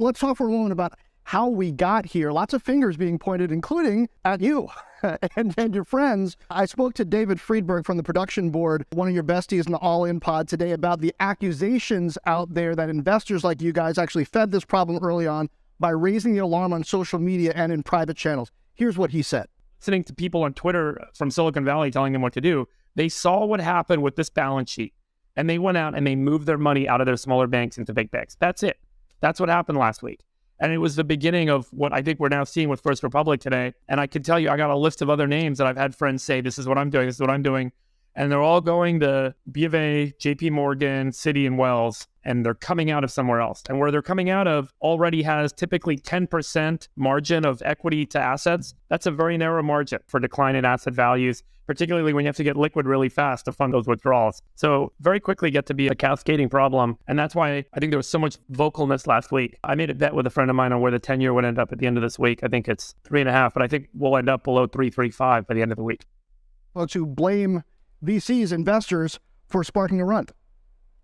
Let's talk for a moment about how we got here. Lots of fingers being pointed, including at you and your friends. I spoke to David Friedberg from the production board, one of your besties in the All In pod today, about the accusations out there that investors like you guys actually fed this problem early on by raising the alarm on social media and in private channels. Here's what he said. Listening to people on Twitter from Silicon Valley telling them what to do, they saw what happened with this balance sheet, and they went out and they moved their money out of their smaller banks into big banks. That's it. That's what happened last week. And it was the beginning of what I think we're now seeing with First Republic today. And I can tell you, I got a list of other names that I've had friends say, this is what I'm doing, this is what I'm doing. And they're all going to B of A, JP Morgan, Citi, and Wells, and they're coming out of somewhere else. And where they're coming out of already has typically 10% margin of equity to assets. That's a very narrow margin for decline in asset values, particularly when you have to get liquid really fast to fund those withdrawals. So very quickly get to be a cascading problem. And that's why I think there was so much vocalness last week. I made a bet with a friend of mine on where the 10-year would end up at the end of this week. I think it's 3.5, but I think we'll end up below 3.35 by the end of the week. Well, to blame VCs, investors, for sparking a run.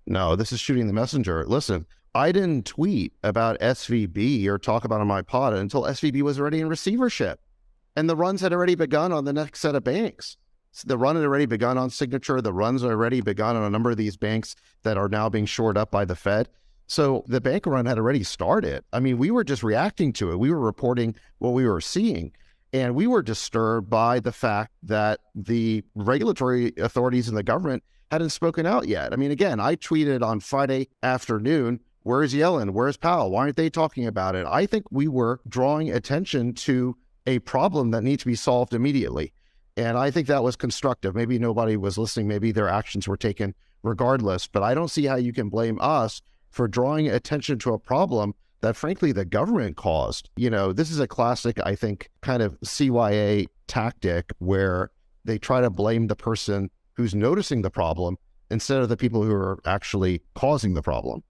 No, this is shooting the messenger. Listen, I didn't tweet about SVB or talk about it on my pod until SVB was already in receivership. And the runs had already begun on the next set of banks. So the run had already begun on Signature. The runs had already begun on a number of these banks that are now being shored up by the Fed. So the bank run had already started. I mean, we were just reacting to it. We were reporting what we were seeing. And we were disturbed by the fact that the regulatory authorities in the government hadn't spoken out yet. I mean, again, I tweeted on Friday afternoon, where's Yellen? Where's Powell? Why aren't they talking about it? I think we were drawing attention to a problem that needs to be solved immediately. And I think that was constructive. Maybe nobody was listening. Maybe their actions were taken regardless. But I don't see how you can blame us for drawing attention to a problem that, frankly, the government caused. You know, this is a classic, I think, kind of CYA tactic where they try to blame the person who's noticing the problem instead of the people who are actually causing the problem.